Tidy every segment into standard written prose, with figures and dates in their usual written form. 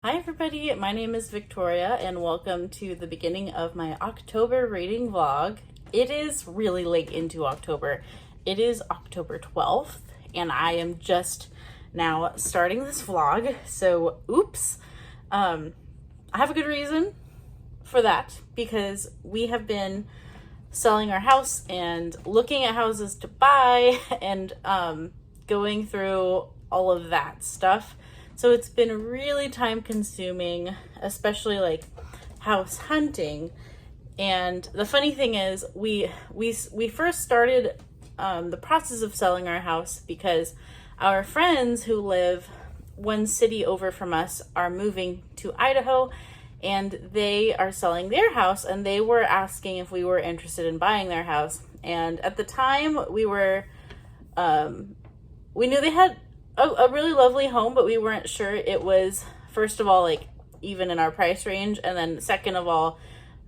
Hi everybody, my name is Victoria and welcome to the beginning of my October reading vlog. It is really late into October. It is October 12th and I am just now starting this vlog, so oops. I have a good reason for that because we have been selling our house and looking at houses to buy and going through all of that stuff. So it's been really time consuming, especially like house hunting. And the funny thing is we first started the process of selling our house because our friends who live one city over from us are moving to Idaho and they are selling their house, and they were asking if we were interested in buying their house. And at the time we knew they had a really lovely home, but we weren't sure it was, first of all, like even in our price range, and then second of all,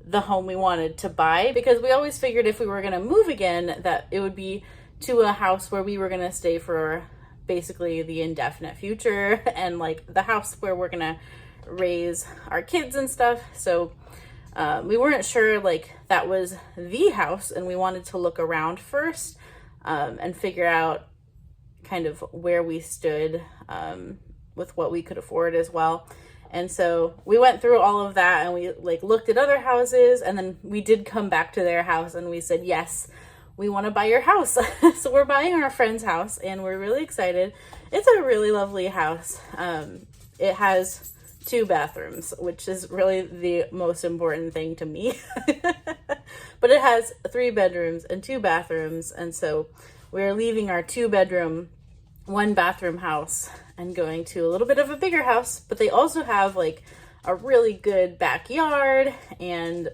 the home we wanted to buy, because we always figured if we were going to move again that it would be to a house where we were going to stay for basically the indefinite future, and like the house where we're going to raise our kids and stuff. So we weren't sure like that was the house, and we wanted to look around first and figure out kind of where we stood with what we could afford as well. And so we went through all of that and we like looked at other houses, and then we did come back to their house and we said, yes, we want to buy your house. So we're buying our friend's house and we're really excited. It's a really lovely house. It has 2 bathrooms, which is really the most important thing to me. But it has 3 bedrooms and 2 bathrooms. And so we're leaving our 2-bedroom, 1-bathroom house and going to a little bit of a bigger house, but they also have like a really good backyard, and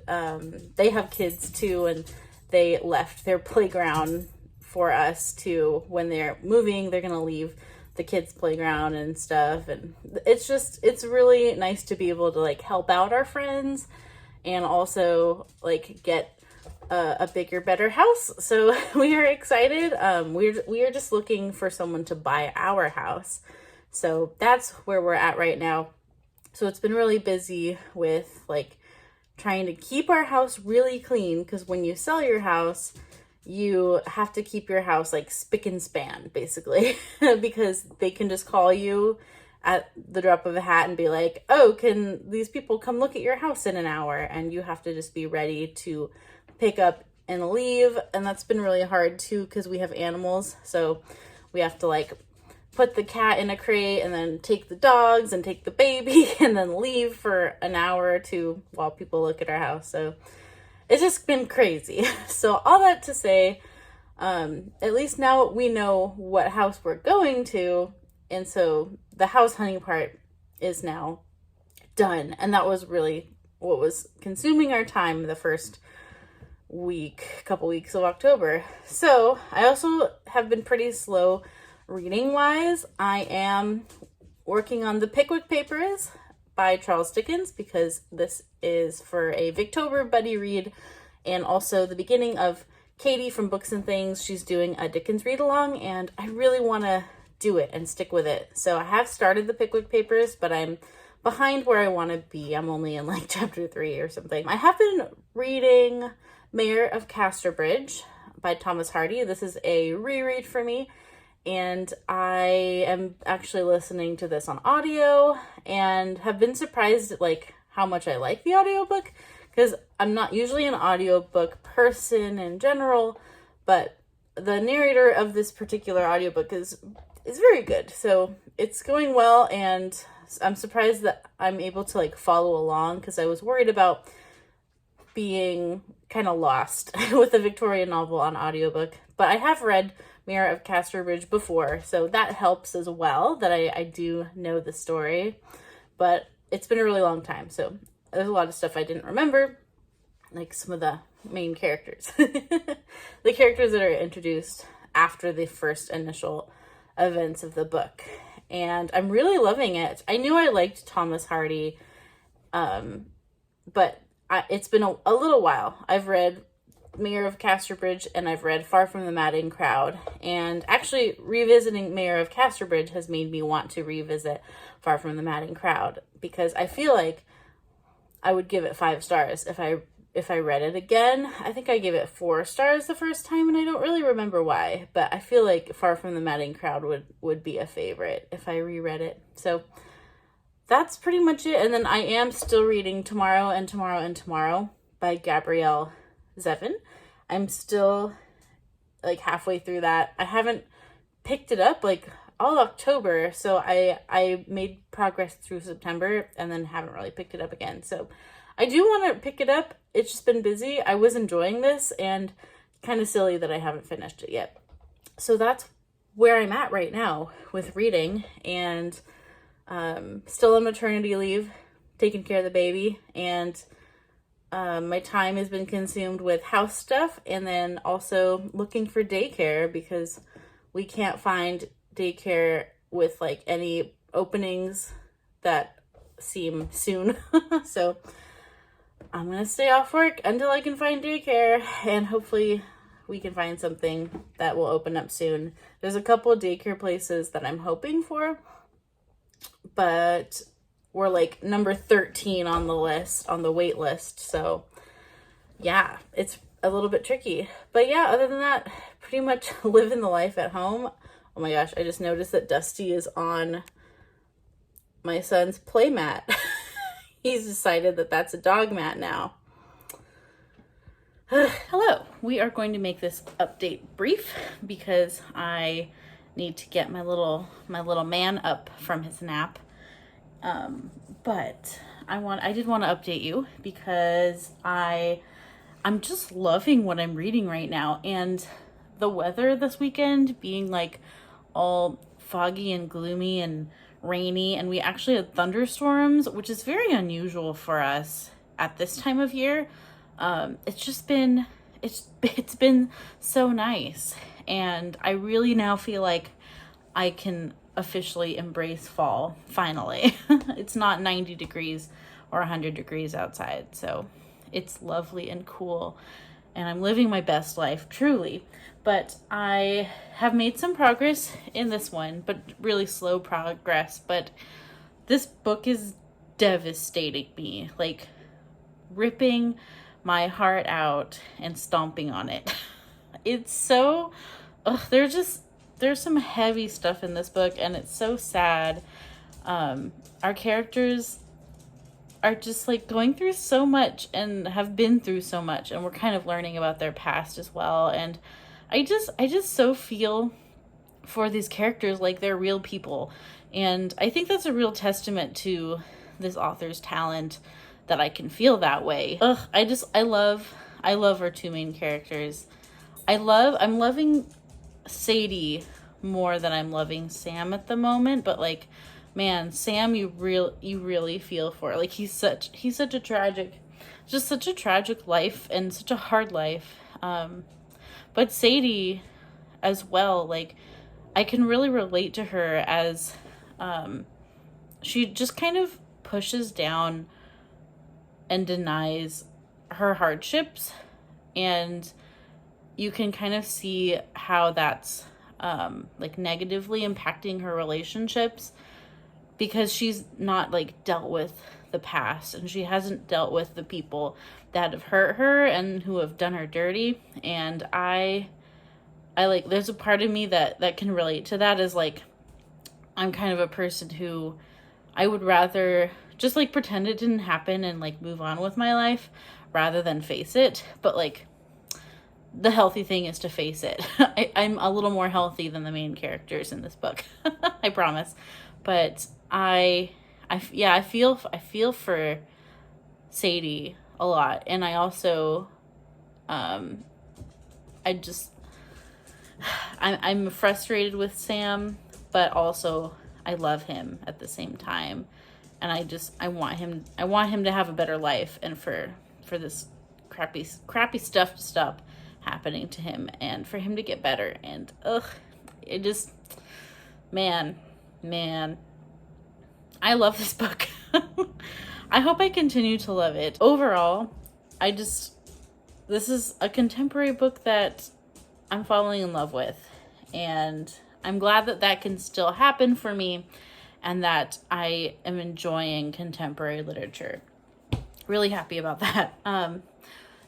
they have kids too, and they left their playground for us to, when they're moving, they're gonna leave the kids' playground and stuff. And it's really nice to be able to like help out our friends and also like get a bigger, better house. So we are excited. We are just looking for someone to buy our house. So that's where we're at right now. So it's been really busy with like trying to keep our house really clean, because when you sell your house, you have to keep your house like spick and span basically, because they can just call you at the drop of a hat and be like, oh, can these people come look at your house in an hour? And you have to just be ready to pick up and leave. And that's been really hard too, because we have animals, so we have to like put the cat in a crate and then take the dogs and take the baby and then leave for an hour or two while people look at our house. So it's just been crazy. So all that to say, at least now we know what house we're going to, and so the house hunting part is now done. And that was really what was consuming our time the first couple weeks of October. So I also have been pretty slow reading wise. I am working on the Pickwick Papers by Charles Dickens, because this is for a Victober buddy read, and also the beginning of Katie from Books and Things. She's doing a Dickens read along, and I really want to do it and stick with it. So I have started the Pickwick Papers, but I'm behind where I want to be. I'm only in like chapter 3 or something. I have been reading Mayor of Casterbridge by Thomas Hardy. This is a reread for me, and I am actually listening to this on audio and have been surprised at like how much I like the audiobook, because I'm not usually an audiobook person in general, but the narrator of this particular audiobook is very good. So it's going well, and I'm surprised that I'm able to like follow along, because I was worried about being kind of lost with a Victorian novel on audiobook. But I have read Mayor of Casterbridge before, so that helps as well, that I do know the story. But it's been a really long time, so there's a lot of stuff I didn't remember, like some of the main characters. The characters that are introduced after the first initial events of the book. And I'm really loving it. I knew I liked Thomas Hardy, but it's been a little while. I've read Mayor of Casterbridge and I've read Far from the Madding Crowd. And actually, revisiting Mayor of Casterbridge has made me want to revisit Far from the Madding Crowd, because I feel like I would give it 5 stars if I read it again. I think I gave it 4 stars the first time, and I don't really remember why, but I feel like Far from the Madding Crowd would be a favorite if I reread it. So that's pretty much it. And then I am still reading Tomorrow and Tomorrow and Tomorrow by Gabrielle Zevin. I'm still like halfway through that. I haven't picked it up like all October, so I made progress through September and then haven't really picked it up again. So I do want to pick it up. It's just been busy. I was enjoying this, and kind of silly that I haven't finished it yet. So that's where I'm at right now with reading, and still on maternity leave, taking care of the baby, and my time has been consumed with house stuff, and then also looking for daycare, because we can't find daycare with like any openings that seem soon. So I'm gonna stay off work until I can find daycare, and hopefully we can find something that will open up soon. There's a couple of daycare places that I'm hoping for, but we're like number 13 on the list, on the wait list. So yeah, it's a little bit tricky. But yeah, other than that, pretty much living the life at home. Oh my gosh, I just noticed that Dusty is on my son's play mat. He's decided that that's a dog mat now. Hello, we are going to make this update brief because I need to get my little man up from his nap. But I did want to update you because I'm just loving what I'm reading right now, and the weather this weekend being like all foggy and gloomy and rainy, and we actually had thunderstorms, which is very unusual for us at this time of year. It's been so nice, and I really now feel like I can officially embrace fall finally. It's not 90 degrees or 100 degrees outside, so it's lovely and cool, and I'm living my best life, truly. But I have made some progress in this one, but really slow progress. But this book is devastating me, like ripping my heart out and stomping on it. It's so, there's some heavy stuff in this book, and it's so sad. Our characters are just like going through so much and have been through so much, and we're kind of learning about their past as well. And I just so feel for these characters like they're real people. And I think that's a real testament to this author's talent, that I can feel that way. I love our 2 main characters. I'm loving Sadie more than I'm loving Sam at the moment, but like, man, Sam, you really feel for. Like, he's such a tragic life, and such a hard life. But Sadie as well, like, I can really relate to her as she just kind of pushes down and denies her hardships, and you can kind of see how that's like negatively impacting her relationships, because she's not like dealt with the past, and she hasn't dealt with the people that have hurt her and who have done her dirty. And I like, there's a part of me that can relate to that, as like, I'm kind of a person who I would rather just like pretend it didn't happen and like move on with my life rather than face it. But like, the healthy thing is to face it. I'm a little more healthy than the main characters in this book. I promise. But I feel for Sadie a lot, and I also I'm frustrated with Sam, but also I love him at the same time, and I want him to have a better life, and for this crappy stuff to stop happening to him, and for him to get better. And it just, man, I love this book. I hope I continue to love it. Overall, I this is a contemporary book that I'm falling in love with, and I'm glad that that can still happen for me and that I am enjoying contemporary literature. Really happy about that.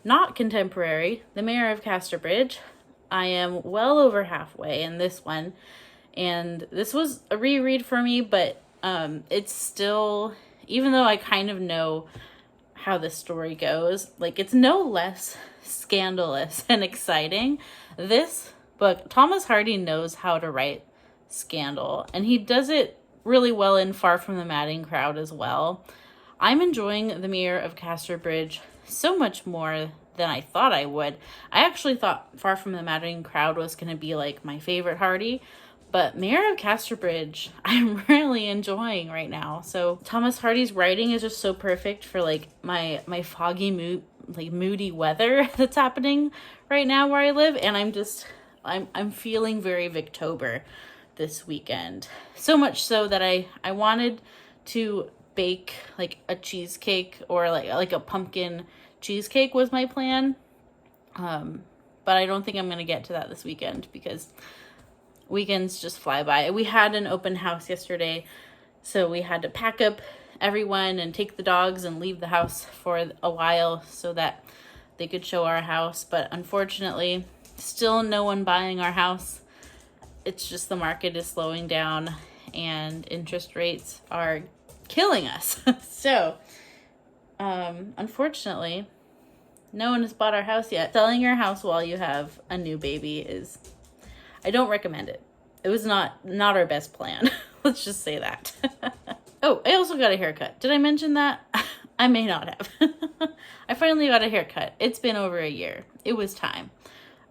Not contemporary, The Mayor of Casterbridge. I am well over halfway in this one, and this was a reread for me, but it's still, even though I kind of know how the story goes, like, it's no less scandalous and exciting. This book, Thomas Hardy knows how to write scandal, and he does it really well in Far From the Madding Crowd as well. I'm enjoying The Mayor of Casterbridge so much more than I thought I would. I actually thought Far From the Madding Crowd was going to be like my favorite Hardy, but Mayor of Casterbridge I'm really enjoying right now. So Thomas Hardy's writing is just so perfect for like my foggy moody weather that's happening right now where I live, and I'm feeling very Victober this weekend. So much so that I wanted to bake like a cheesecake, or like a pumpkin cheesecake was my plan. But I don't think I'm going to get to that this weekend because weekends just fly by. We had an open house yesterday, so we had to pack up everyone and take the dogs and leave the house for a while so that they could show our house. But unfortunately, still no one buying our house. It's just the market is slowing down and interest rates are killing us. So, unfortunately, no one has bought our house yet. Selling your house while you have a new baby I don't recommend it. It was not our best plan. Let's just say that. Oh, I also got a haircut. Did I mention that? I may not have. I finally got a haircut. It's been over a year. It was time.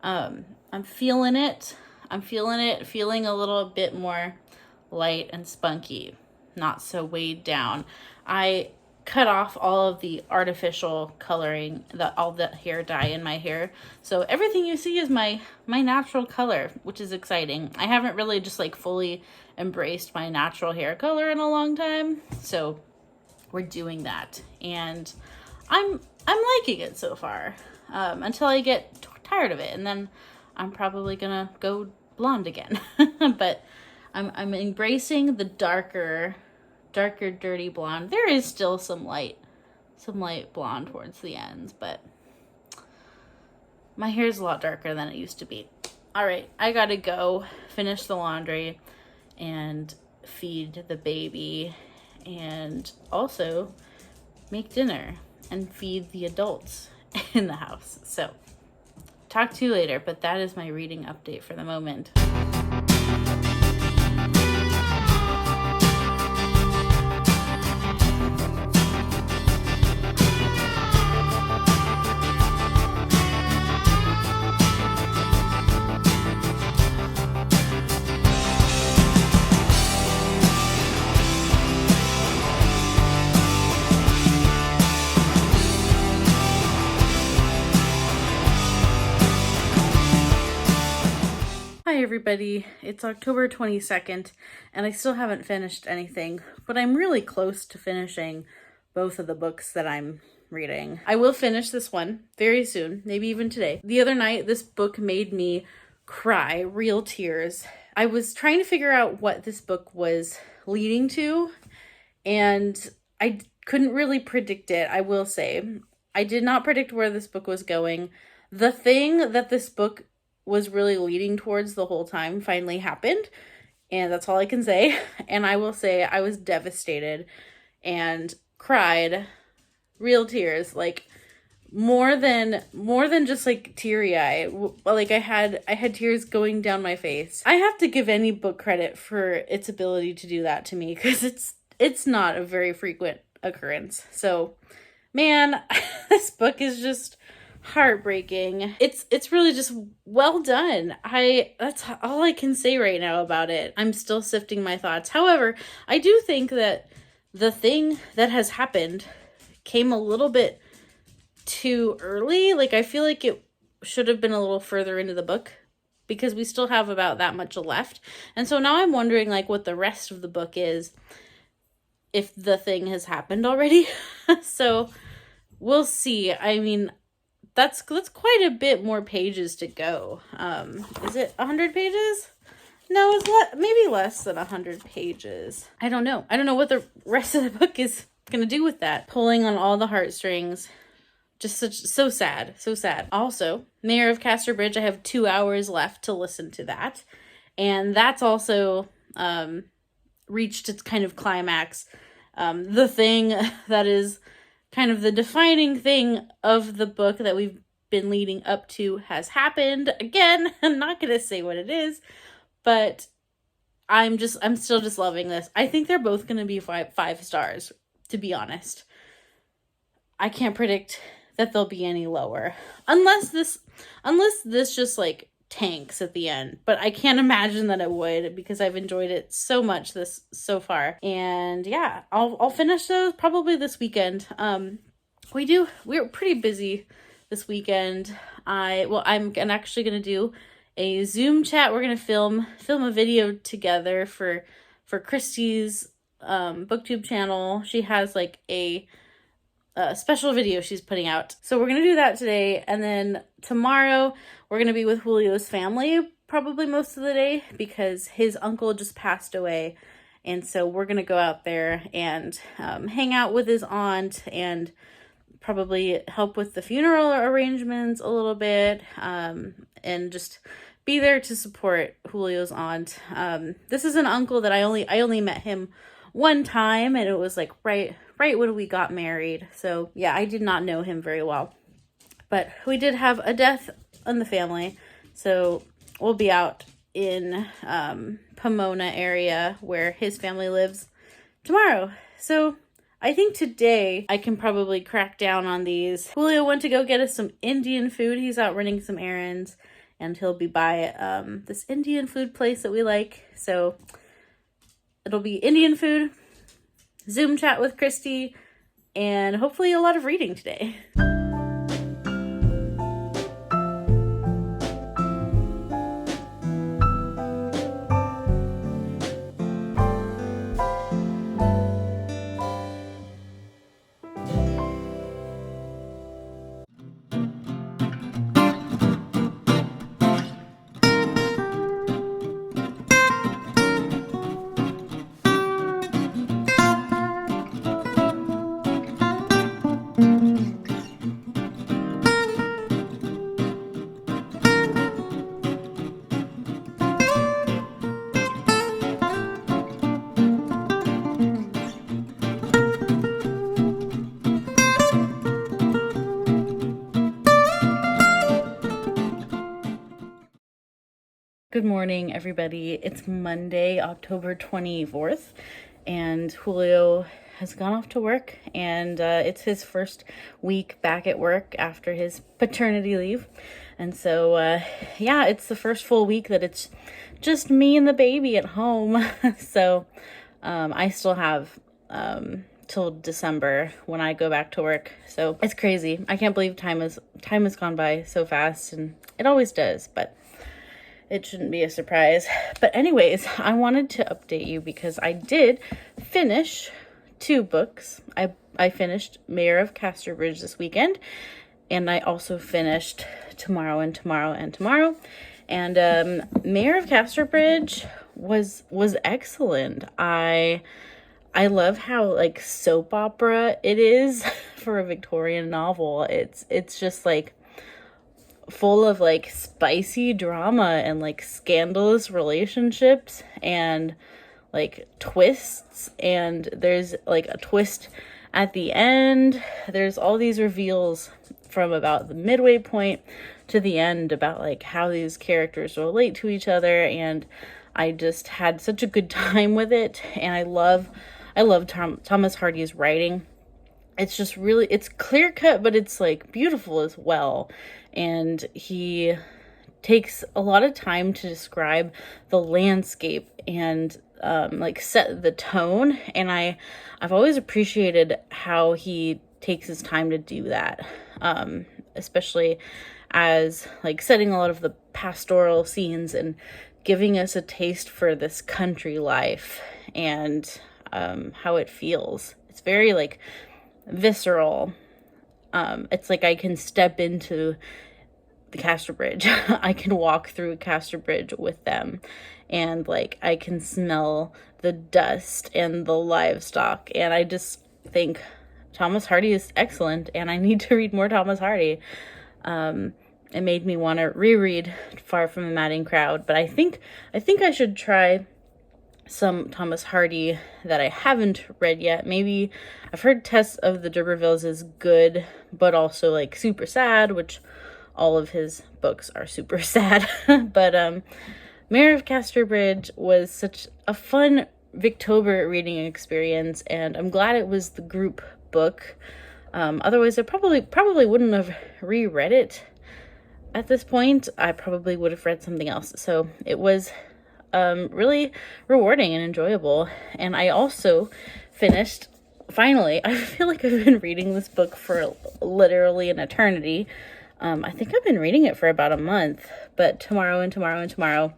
I'm feeling it. Feeling a little bit more light and spunky. Not so weighed down. I cut off all of the artificial coloring, all the hair dye in my hair. So everything you see is my natural color, which is exciting. I haven't really just like fully embraced my natural hair color in a long time. So we're doing that, and I'm liking it so far, until I get tired of it, and then I'm probably gonna go blonde again. But I'm embracing the darker dirty blonde. There is still some light blonde towards the ends, but my hair is a lot darker than it used to be. All right, I gotta go finish the laundry and feed the baby, and also make dinner and feed the adults in the house. So talk to you later, but that is my reading update for the moment. Hi everybody, it's October 22nd and I still haven't finished anything, but I'm really close to finishing both of the books that I'm reading. I will finish this one very soon, maybe even today. The other night, this book made me cry, real tears. I was trying to figure out what this book was leading to, and I couldn't really predict it, I will say. I did not predict where this book was going. The thing that this book was really leading towards the whole time finally happened, and that's all I can say. And I will say I was devastated and cried real tears, like more than just like teary eye. Like I had tears going down my face. I have to give any book credit for its ability to do that to me, because it's not a very frequent occurrence. So man, this book is just heartbreaking. It's really just well done. That's all I can say right now about it. I'm still sifting my thoughts. However, I do think that the thing that has happened came a little bit too early. Like, I feel like it should have been a little further into the book, because we still have about that much left. And so now I'm wondering like what the rest of the book is, if the thing has happened already. So we'll see. I mean, that's quite a bit more pages to go. Is it 100 pages? No, it's maybe less than 100 pages. I don't know. I don't know what the rest of the book is gonna do with that. Pulling on all the heartstrings. Just so sad. So sad. Also, Mayor of Casterbridge, I have 2 hours left to listen to that. And that's also reached its kind of climax. The thing that is kind of the defining thing of the book that we've been leading up to has happened. Again, I'm not going to say what it is, but I'm still just loving this. I think they're both going to be five stars, to be honest. I can't predict that they'll be any lower unless this just like tanks at the end, but I can't imagine that it would, because I've enjoyed it so much so far. And yeah, I'll finish those probably this weekend. We're pretty busy this weekend. I'm actually gonna do a Zoom chat. We're gonna film a video together for Christy's booktube channel. She has like a special video she's putting out. So we're going to do that today. And then tomorrow we're going to be with Julio's family probably most of the day, because his uncle just passed away. And so we're going to go out there and hang out with his aunt and probably help with the funeral arrangements a little bit, and just be there to support Julio's aunt. This is an uncle that I only met him one time, and it was like right when we got married. So yeah, I did not know him very well, but we did have a death in the family. So we'll be out in Pomona area where his family lives tomorrow. So I think today I can probably crack down on these. Julio went to go get us some Indian food. He's out running some errands, and he'll be by this Indian food place that we like. So it'll be Indian food, Zoom chat with Christy, and hopefully a lot of reading today. Good morning, everybody. It's Monday, October 24th, and Julio has gone off to work, and it's his first week back at work after his paternity leave. And so, yeah, it's the first full week that it's just me and the baby at home. So, I still have till December when I go back to work. So it's crazy. I can't believe time has gone by so fast, and it always does, but it shouldn't be a surprise. But anyways, I wanted to update you because I did finish 2 books. I finished Mayor of Casterbridge this weekend, and I also finished Tomorrow and Tomorrow and Tomorrow. And Mayor of Casterbridge was excellent. I love how like soap opera it is for a Victorian novel. It's just like full of like spicy drama and like scandalous relationships and like twists, and there's like a twist at the end. There's all these reveals from about the midway point to the end about like how these characters relate to each other, and I just had such a good time with it. And I love Thomas Hardy's writing. It's just really, it's clear cut, but it's like beautiful as well. And he takes a lot of time to describe the landscape and like set the tone. And I've always appreciated how he takes his time to do that, especially as like setting a lot of the pastoral scenes and giving us a taste for this country life and how it feels. It's very like visceral, It's like I can step into the Casterbridge. I can walk through Casterbridge with them, and like I can smell the dust and the livestock, and I just think Thomas Hardy is excellent, and I need to read more Thomas Hardy. It made me want to reread Far from a Madding Crowd, but I think I should try some Thomas Hardy that I haven't read yet. Maybe I've heard Tess of the D'Urbervilles is good, but also like super sad, which all of his books are super sad. But Mayor of Casterbridge was such a fun Victober reading experience, and I'm glad it was the group book. Otherwise, I probably wouldn't have reread it at this point. I probably would have read something else. So it was really rewarding and enjoyable. And I also finished, finally, I feel like I've been reading this book for literally an eternity. I think I've been reading it for about a month, but Tomorrow and Tomorrow and Tomorrow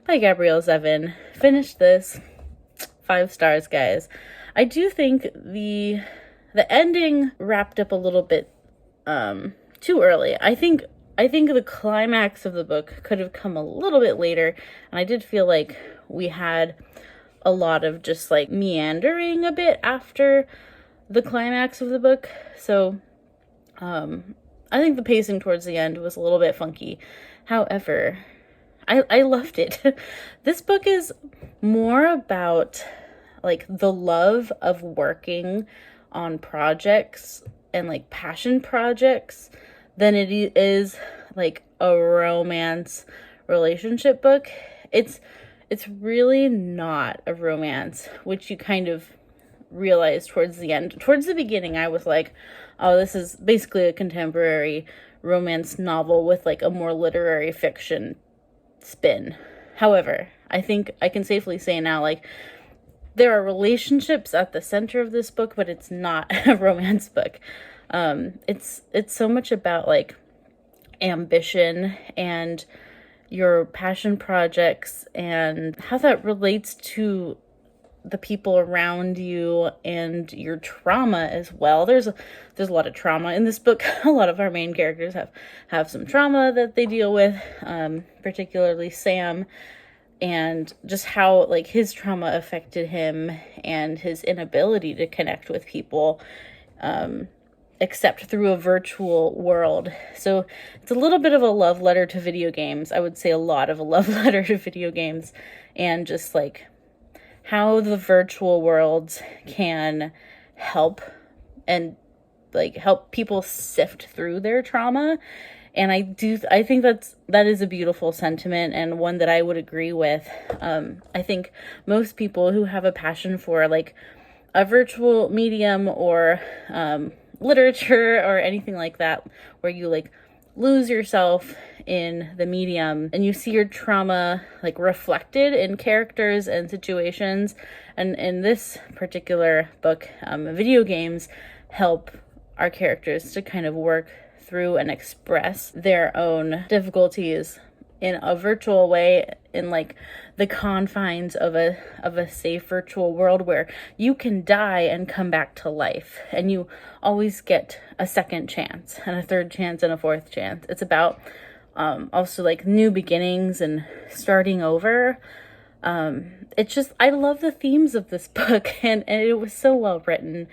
by Gabrielle Zevin. Finished this. 5 stars, guys. I do think the ending wrapped up a little bit too early. I think the climax of the book could have come a little bit later, and I did feel like we had a lot of just like meandering a bit after the climax of the book. So I think the pacing towards the end was a little bit funky. However, I loved it. This book is more about like the love of working on projects and like passion projects than it is like a romance relationship book. It's really not a romance, which you kind of realize towards the end. Towards the beginning, I was like, oh, this is basically a contemporary romance novel with like a more literary fiction spin. However, I think I can safely say now, like, there are relationships at the center of this book, but it's not a romance book. It's so much about like ambition and your passion projects and how that relates to the people around you and your trauma as well. There's a lot of trauma in this book. A lot of our main characters have some trauma that they deal with, particularly Sam, and just how like his trauma affected him and his inability to connect with people, except through a virtual world. So it's a little bit of a love letter to video games. I would say a lot of a love letter to video games, and just like how the virtual worlds can help and like help people sift through their trauma. And I think that is a beautiful sentiment, and one that I would agree with. I think most people who have a passion for like a virtual medium or literature or anything like that, where you like lose yourself in the medium and you see your trauma like reflected in characters and situations. And in this particular book, video games help our characters to kind of work through and express their own difficulties in a virtual way, in like the confines of a safe virtual world where you can die and come back to life, and you always get a second chance and a third chance and a fourth chance. It's about also like new beginnings and starting over. It's just, I love the themes of this book, and it was so well written.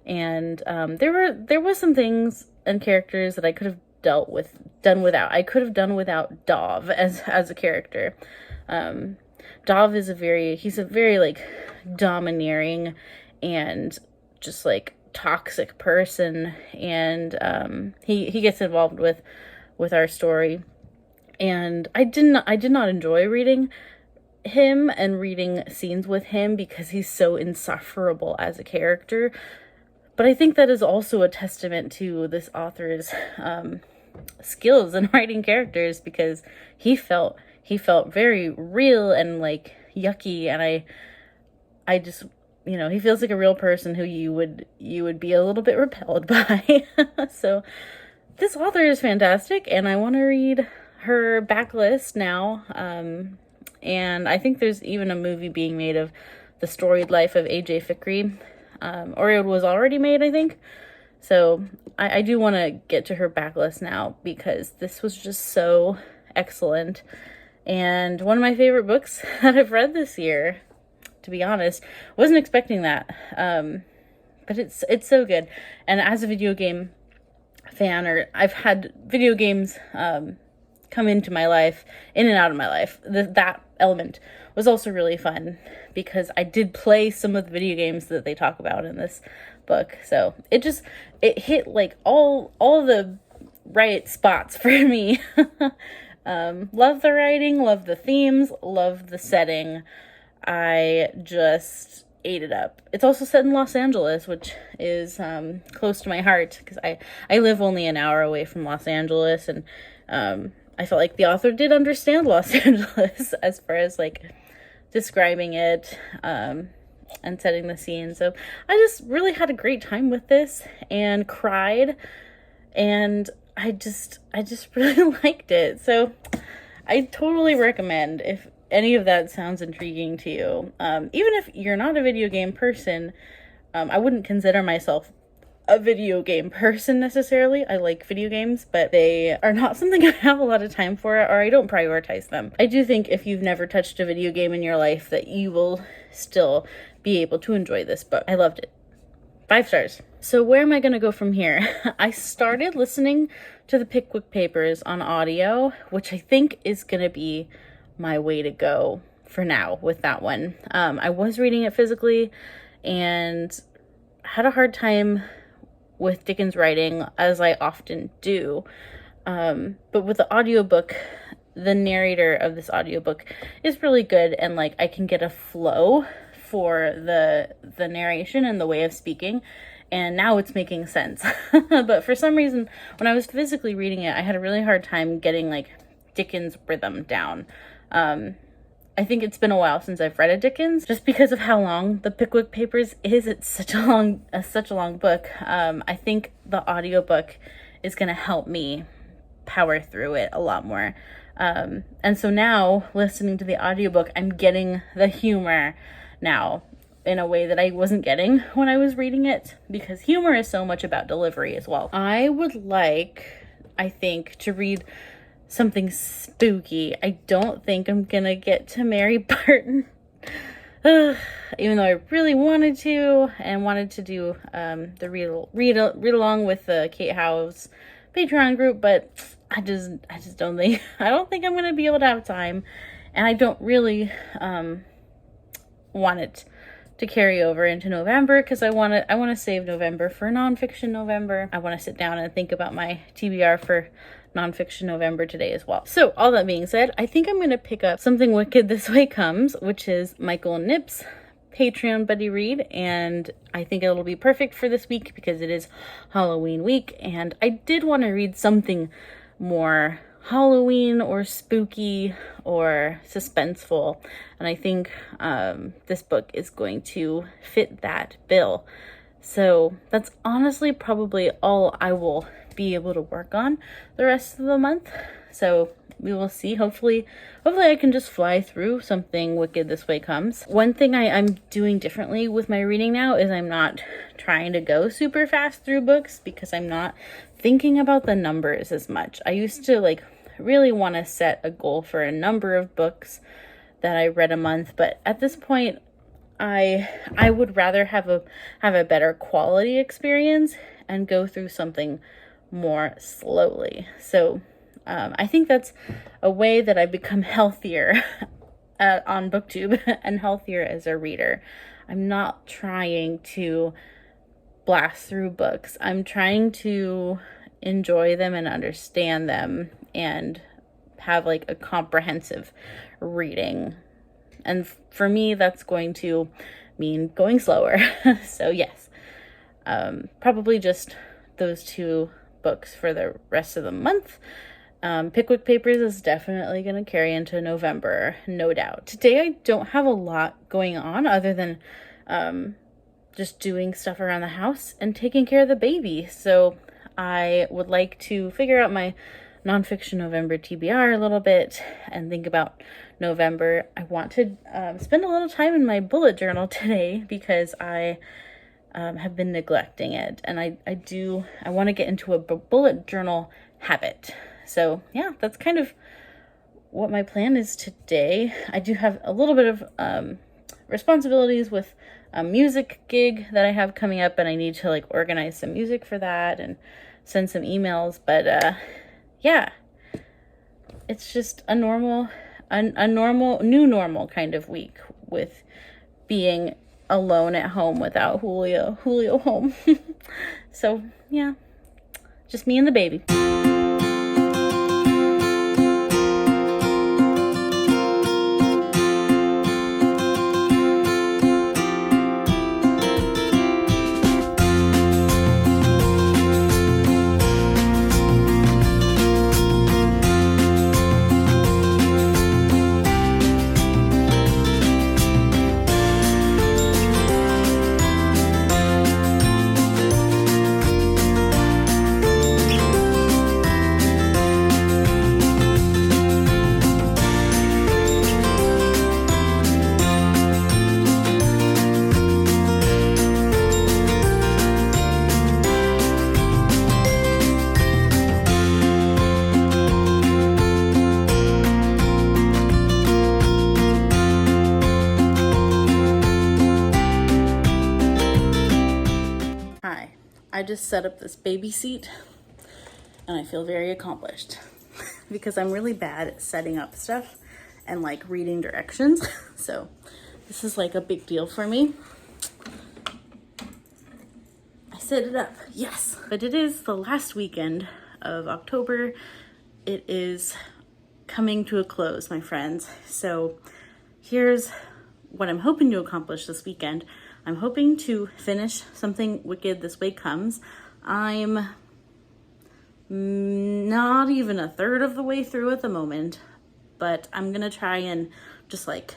And there was some things and characters that I could have done without. I could have done without Dov as a character. Dov is he's a very like domineering and just like toxic person, and he gets involved with our story, and I did not enjoy reading him and reading scenes with him because he's so insufferable as a character. But I think that is also a testament to this author's skills in writing characters, because he felt very real and like yucky, and I just, he feels like a real person who you would be a little bit repelled by. So this author is fantastic, and I want to read her backlist now. And I think there's even a movie being made of the storied life of A.J. Fikry. Or it was already made, I think. So I do want to get to her backlist now because this was just so excellent. And one of my favorite books that I've read this year, to be honest. Wasn't expecting that. But it's so good. And as a video game fan, or I've had video games come into my life, in and out of my life. That element was also really fun because I did play some of the video games that they talk about in this book. So it hit like all the right spots for me. Love the writing, love the themes, love the setting. I just ate it up. It's also set in Los Angeles, which is close to my heart because I live only an hour away from Los Angeles, and I felt like the author did understand Los Angeles as far as like describing it and setting the scene. So I just really had a great time with this and cried, and I just really liked it. So I totally recommend, if any of that sounds intriguing to you. Even if you're not a video game person, I wouldn't consider myself a video game person necessarily. I like video games, but they are not something I have a lot of time for, or I don't prioritize them. I do think if you've never touched a video game in your life, that you will still be able to enjoy this book. I loved it. 5 stars. So where am I going to go from here? I started listening to the Pickwick Papers on audio, which I think is going to be my way to go for now with that one. I was reading it physically and had a hard time with Dickens' writing, as I often do. But with the audiobook, the narrator of this audiobook is really good, and like I can get a flow for the narration and the way of speaking, and now it's making sense. But for some reason, when I was physically reading it, I had a really hard time getting like Dickens' rhythm down. I think it's been a while since I've read a Dickens, just because of how long the Pickwick Papers is. It's such a long book. I think the audiobook is going to help me power through it a lot more. And so now, listening to the audiobook, I'm getting the humor now in a way that I wasn't getting when I was reading it, because humor is so much about delivery as well. I would like, I think, to read something spooky. I don't think I'm gonna get to Mary Barton, even though I really wanted to, and wanted to do the read along with the Kate Howe's Patreon group, but I just don't think I'm gonna be able to have time, and I don't really want it to carry over into November, because I want to save November for nonfiction November. I want to sit down and think about my TBR for nonfiction November today as well. So all that being said, I think I'm going to pick up Something Wicked This Way Comes, which is Michael Knipp's Patreon buddy read, and I think it'll be perfect for this week because it is Halloween week, and I did want to read something more Halloween or spooky or suspenseful, and I think this book is going to fit that bill. So that's honestly probably all I will be able to work on the rest of the month. So we will see. Hopefully I can just fly through Something Wicked This Way Comes. One thing I'm doing differently with my reading now is I'm not trying to go super fast through books, because I'm not thinking about the numbers as much. I used to like really want to set a goal for a number of books that I read a month, but at this point I would rather have a better quality experience and go through something more slowly. So I think that's a way that I've become healthier on BookTube and healthier as a reader. I'm not trying to blast through books. I'm trying to enjoy them and understand them and have like a comprehensive reading. And for me, that's going to mean going slower. So yes, probably just those 2 books for the rest of the month. Pickwick Papers is definitely going to carry into November, no doubt. Today I don't have a lot going on other than just doing stuff around the house and taking care of the baby. So I would like to figure out my nonfiction November TBR a little bit and think about November. I want to spend a little time in my bullet journal today, because I have been neglecting it. And I want to get into a bullet journal habit. So yeah, that's kind of what my plan is today. I do have a little bit of responsibilities with a music gig that I have coming up, and I need to like organize some music for that and send some emails. But yeah, it's just a new normal kind of week with being alone at home without Julio home. So yeah, just me and the baby. I just set up this baby seat and I feel very accomplished because I'm really bad at setting up stuff and like reading directions. So this is like a big deal for me. I set it up, yes. But it is the last weekend of October. It is coming to a close, my friends. So here's what I'm hoping to accomplish this weekend. I'm hoping to finish Something Wicked This Way Comes. I'm not even a third of the way through at the moment, but I'm gonna try and just like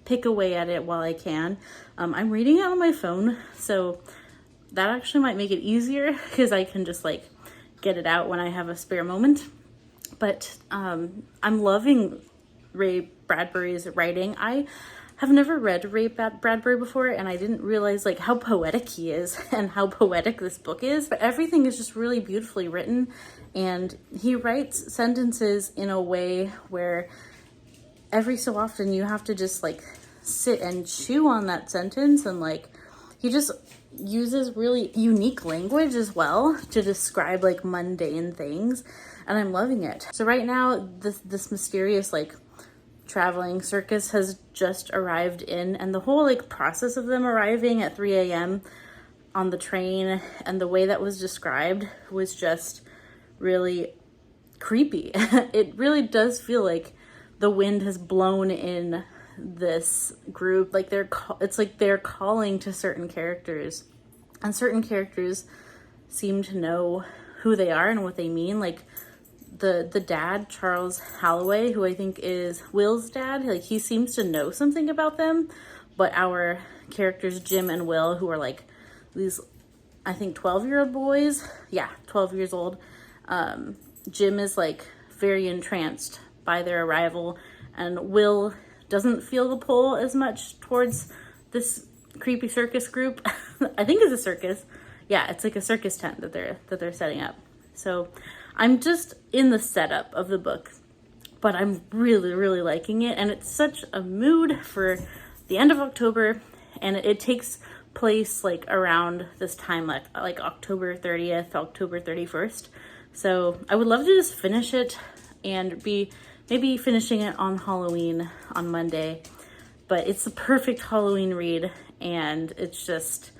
pick away at it while I can. I'm reading it on my phone, so that actually might make it easier because I can just like get it out when I have a spare moment. But I'm loving Ray Bradbury's writing. I have never read Ray Bradbury before, and I didn't realize like how poetic he is and how poetic this book is. But everything is just really beautifully written, and he writes sentences in a way where every so often you have to just like sit and chew on that sentence, and like he just uses really unique language as well to describe like mundane things, and I'm loving it. So right now this mysterious like traveling circus has just arrived in, and the whole like process of them arriving at 3 a.m. on the train and the way that was described was just really creepy. It really does feel like the wind has blown in this group. Like it's like they're calling to certain characters, and certain characters seem to know who they are and what they mean. Like the dad, Charles Halloway, who I think is Will's dad, like he seems to know something about them. But our characters, Jim and Will, who are like these, I think 12-year-old boys. Yeah, 12 years old. Jim is like very entranced by their arrival, and Will doesn't feel the pull as much towards this creepy circus group. I think it's a circus. Yeah, it's like a circus tent that they're setting up. So I'm just in the setup of the book, but I'm really, really liking it. And it's such a mood for the end of October, and it takes place like around this time, like October 30th, October 31st. So I would love to just finish it and be maybe finishing it on Halloween on Monday. But it's the perfect Halloween read, and it's just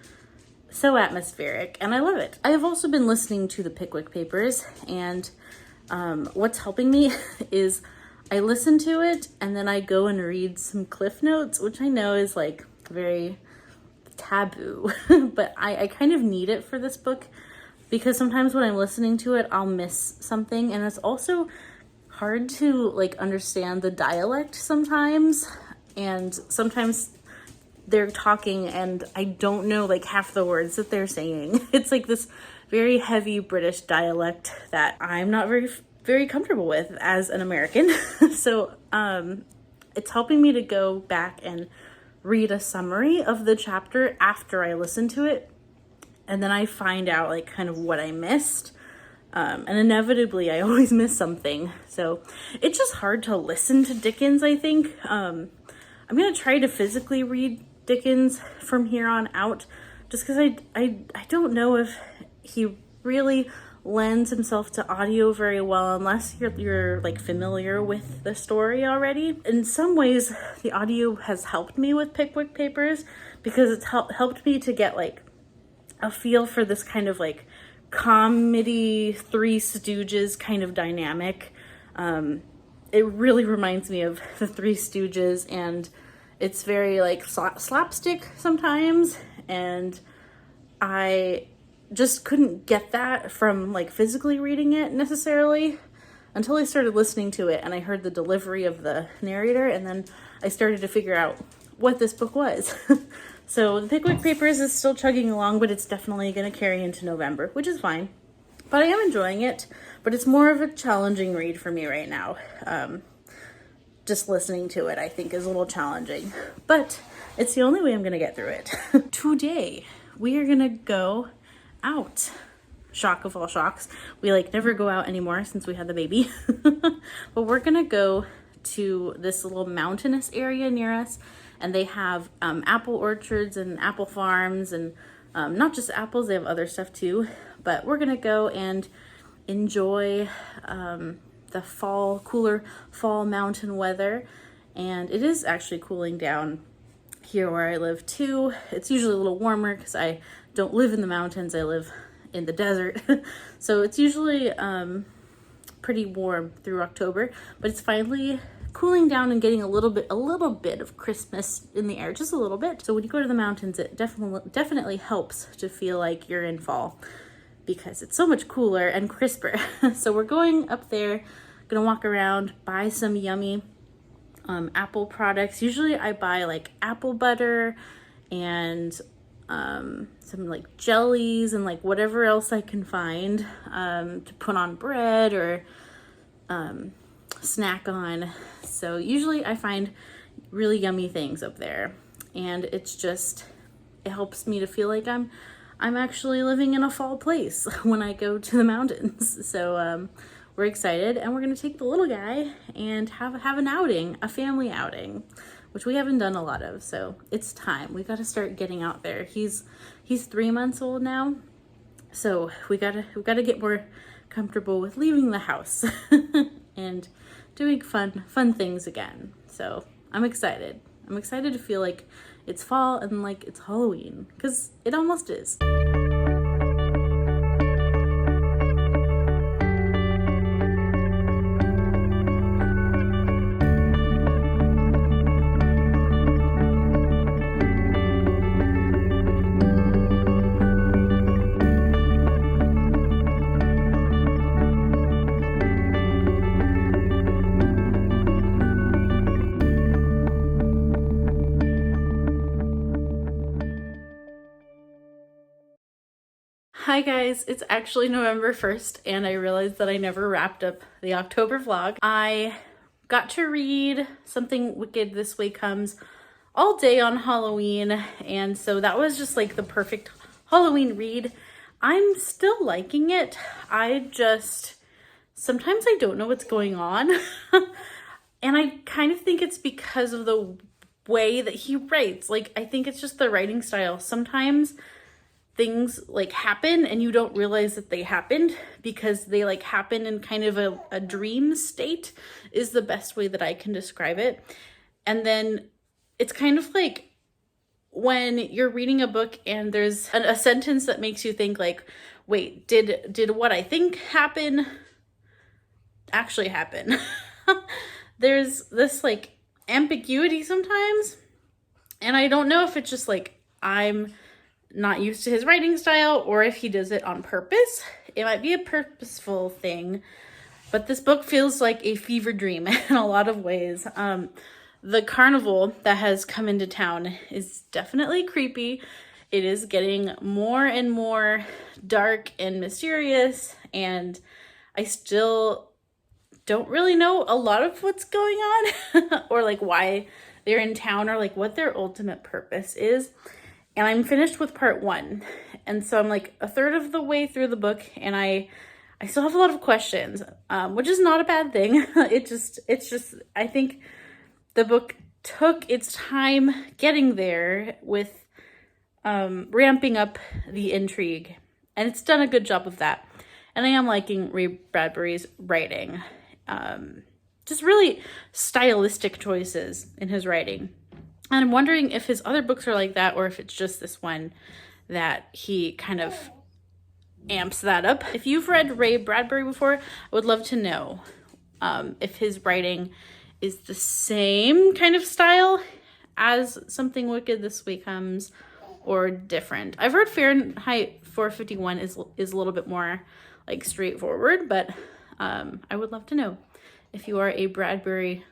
so atmospheric, and I love it. I have also been listening to the Pickwick Papers, and what's helping me is I listen to it and then I go and read some cliff notes, which I know is like very taboo, but I kind of need it for this book because sometimes when I'm listening to it, I'll miss something, and it's also hard to like understand the dialect sometimes, and sometimes they're talking and I don't know like half the words that they're saying. It's like this very heavy British dialect that I'm not very comfortable with as an American. So it's helping me to go back and read a summary of the chapter after I listen to it, and then I find out like kind of what I missed. And inevitably I always miss something. So it's just hard to listen to Dickens, I think. I'm going to try to physically read Dickens from here on out, just because I don't know if he really lends himself to audio very well unless you're like familiar with the story already. In some ways, the audio has helped me with Pickwick Papers because it's helped me to get like a feel for this kind of like comedy Three Stooges kind of dynamic. It really reminds me of the Three Stooges, and it's very like slapstick sometimes, and I just couldn't get that from like physically reading it necessarily until I started listening to it and I heard the delivery of the narrator, and then I started to figure out what this book was. So the Pickwick Papers is still chugging along, but it's definitely going to carry into November, which is fine. But I am enjoying it, but it's more of a challenging read for me right now. Just listening to it, I think, is a little challenging, but it's the only way I'm going to get through it. Today, we are going to go out. Shock of all shocks. We like never go out anymore since we had the baby. But we're going to go to this little mountainous area near us, and they have apple orchards and apple farms, and not just apples, they have other stuff too. But we're gonna go and enjoy the cooler fall mountain weather, and it is actually cooling down here where I live too. It's usually a little warmer because I don't live in the mountains, I live in the desert. So it's usually pretty warm through October, but it's finally cooling down and getting a little bit of crispness in the air, just a little bit. So when you go to the mountains, it definitely helps to feel like you're in fall because it's so much cooler and crisper. So we're going up there, gonna walk around, buy some yummy apple products. Usually I buy like apple butter and some like jellies and like whatever else I can find to put on bread or snack on. So usually I find really yummy things up there, and it helps me to feel like I'm actually living in a fall place when I go to the mountains. So we're excited, and we're gonna take the little guy and have an outing, a family outing, which we haven't done a lot of. So it's time. We got to start getting out there. He's 3 months old now, so we gotta get more comfortable with leaving the house and doing fun things again. So I'm excited. I'm excited to feel like it's fall and like it's Halloween, because it almost is. Hi guys, it's actually November 1st, and I realized that I never wrapped up the October vlog. I got to read Something Wicked This Way Comes all day on Halloween, and so that was just like the perfect Halloween read. I'm still liking it. Sometimes I don't know what's going on. And I kind of think it's because of the way that he writes. Like, I think it's just the writing style. Sometimes things like happen and you don't realize that they happened because they like happen in kind of a dream state is the best way that I can describe it. And then it's kind of like when you're reading a book and there's a sentence that makes you think like, wait, did what I think happen actually happen? There's this like ambiguity sometimes, and I don't know if it's just like I'm not used to his writing style or if he does it on purpose. It might be a purposeful thing, but this book feels like a fever dream in a lot of ways. The carnival that has come into town is definitely creepy. It is getting more and more dark and mysterious, and I still don't really know a lot of what's going on or like why they're in town or like what their ultimate purpose is. And I'm finished with part 1. And so I'm like a third of the way through the book, and I still have a lot of questions, which is not a bad thing. It's just, I think the book took its time getting there with ramping up the intrigue, and it's done a good job of that. And I am liking Ray Bradbury's writing. Just really stylistic choices in his writing. And I'm wondering if his other books are like that, or if it's just this one that he kind of amps that up. If you've read Ray Bradbury before, I would love to know if his writing is the same kind of style as Something Wicked This Way Comes, or different. I've heard Fahrenheit 451 is a little bit more like straightforward, but I would love to know if you are a Bradbury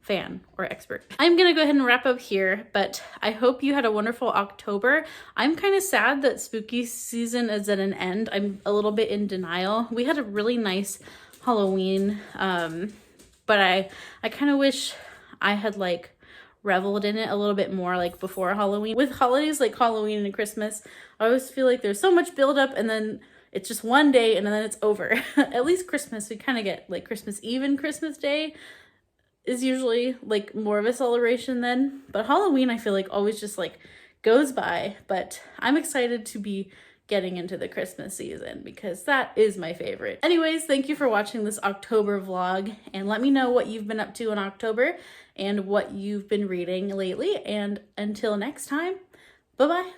fan or expert. I'm gonna go ahead and wrap up here, but I hope you had a wonderful October. I'm kind of sad that spooky season is at an end. I'm a little bit in denial. We had a really nice Halloween, but I kind of wish I had like reveled in it a little bit more like before Halloween. With holidays like Halloween and Christmas, I always feel like there's so much buildup and then it's just one day and then it's over. At least Christmas, we kind of get like Christmas Eve and Christmas Day is usually like more of a celebration then. But Halloween, I feel like always just like goes by. But I'm excited to be getting into the Christmas season because that is my favorite. Anyways, thank you for watching this October vlog, and let me know what you've been up to in October and what you've been reading lately. And until next time, bye-bye.